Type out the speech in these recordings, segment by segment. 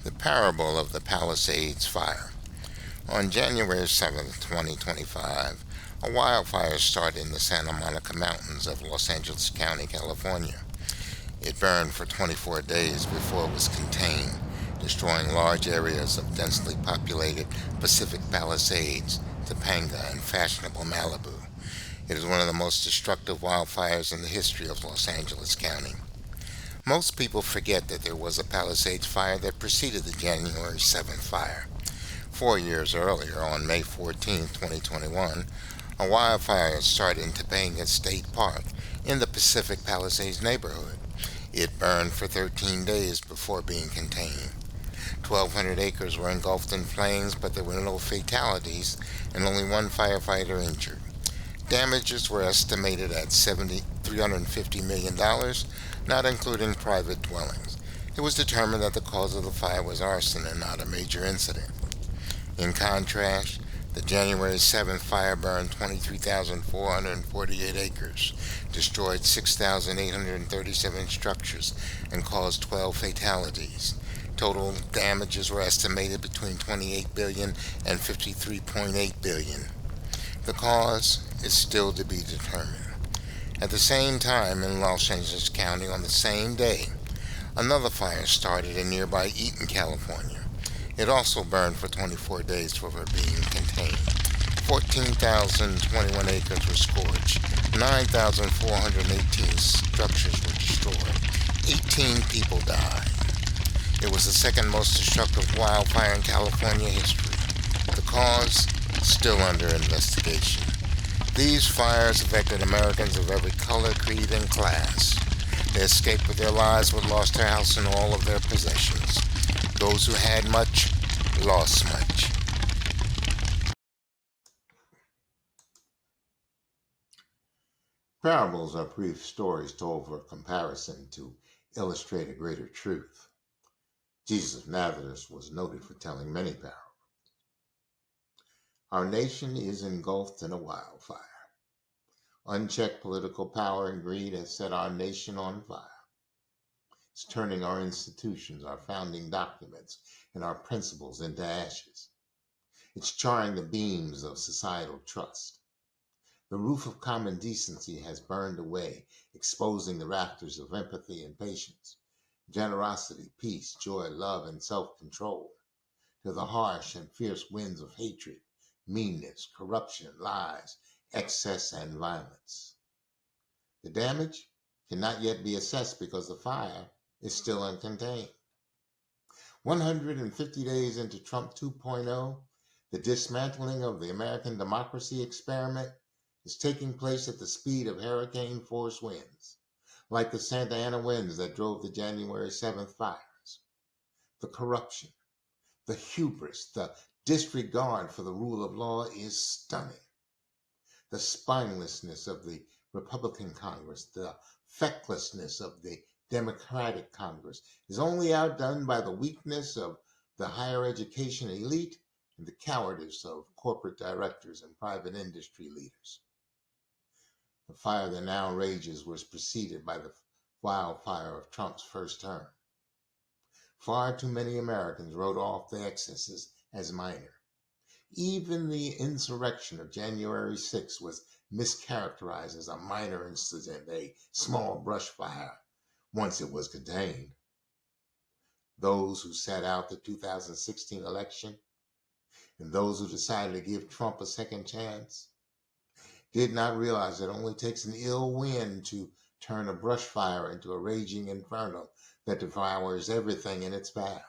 The Parable of the Palisades Fire. On January 7, 2025, a wildfire started in the Santa Monica Mountains of Los Angeles County, California. It burned for 24 days before it was contained, destroying large areas of densely populated Pacific Palisades, Topanga, and fashionable Malibu. It is one of the most destructive wildfires in the history of Los Angeles County. Most people forget that there was a Palisades fire that preceded the January 7th fire. 4 years earlier, on May 14, 2021, a wildfire started in Topanga State Park in the Pacific Palisades neighborhood. It burned for 13 days before being contained. 1,200 acres were engulfed in flames, but there were no fatalities and only one firefighter injured. Damages were estimated at $350 million, not including private dwellings. It was determined that the cause of the fire was arson and not a major incident. In contrast, the January 7th fire burned 23,448 acres, destroyed 6,837 structures, and caused 12 fatalities. Total damages were estimated between $28 billion and $53.8 billion. The cause is still to be determined. At the same time, in Los Angeles County on the same day, another fire started in nearby Eaton, California. It also burned for 24 days before being contained. 14,021 acres were scorched. 9,418 structures were destroyed. 18 people died. It was the second most destructive wildfire in California history. The cause still under investigation. These fires affected Americans of every color, creed, and class. They escaped with their lives but lost their house and all of their possessions. Those who had much lost much. Parables are brief stories told for comparison to illustrate a greater truth. Jesus of Nazareth was noted for telling many parables. Our nation is engulfed in a wildfire. Unchecked political power and greed has set our nation on fire. It's turning our institutions, our founding documents, and our principles into ashes. It's charring the beams of societal trust. The roof of common decency has burned away, exposing the rafters of empathy and patience, generosity, peace, joy, love, and self-control, to the harsh and fierce winds of hatred, meanness, corruption, lies, excess, and violence. The damage cannot yet be assessed because the fire is still uncontained. 150 days into Trump 2.0, the dismantling of the American democracy experiment is taking place at the speed of hurricane-force winds, like the Santa Ana winds that drove the January 7th fires. The corruption, the hubris, the disregard for the rule of law is stunning. The spinelessness of the Republican Congress, the fecklessness of the Democratic Congress is only outdone by the weakness of the higher education elite and the cowardice of corporate directors and private industry leaders. The fire that now rages was preceded by the wildfire of Trump's first term. Far too many Americans wrote off the excesses as minor. Even the insurrection of January 6 was mischaracterized as a minor incident, a small brush fire, once it was contained. Those who sat out the 2016 election and those who decided to give Trump a second chance did not realize that it only takes an ill wind to turn a brush fire into a raging inferno that devours everything in its path.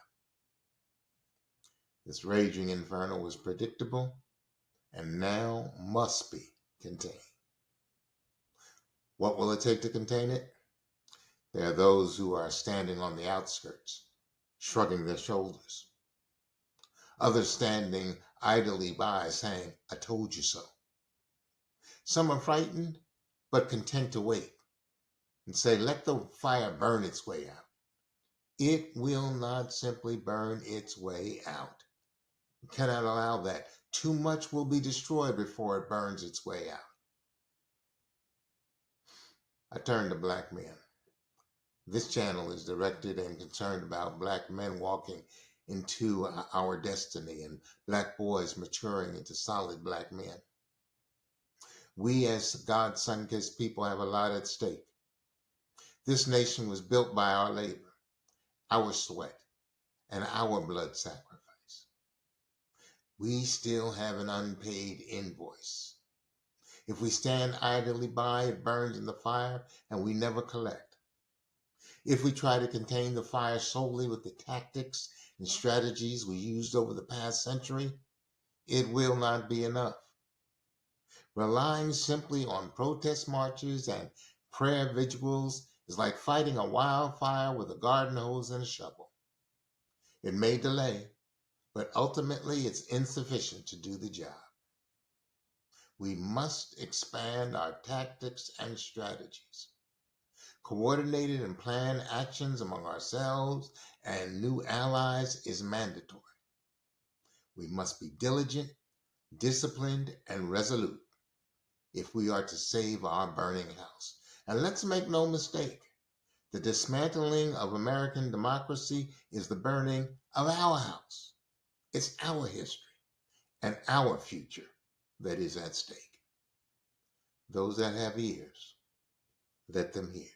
This raging inferno was predictable and now must be contained. What will it take to contain it? There are those who are standing on the outskirts, shrugging their shoulders. Others standing idly by saying, "I told you so." Some are frightened, but content to wait and say, "Let the fire burn its way out." It will not simply burn its way out. We cannot allow that. Too much will be destroyed before it burns its way out. I turn to black men. This channel is directed and concerned about black men walking into our destiny and black boys maturing into solid black men. We as God's sun-kissed people have a lot at stake. This nation was built by our labor, our sweat, and our blood sacrifice. We still have an unpaid invoice. If we stand idly by, it burns in the fire and we never collect. If we try to contain the fire solely with the tactics and strategies we used over the past century, it will not be enough. Relying simply on protest marches and prayer vigils is like fighting a wildfire with a garden hose and a shovel. It may delay, but ultimately it's insufficient to do the job. We must expand our tactics and strategies. Coordinated and planned actions among ourselves and new allies is mandatory. We must be diligent, disciplined, and resolute if we are to save our burning house. And let's make no mistake, the dismantling of American democracy is the burning of our house. It's our history and our future that is at stake. Those that have ears, let them hear.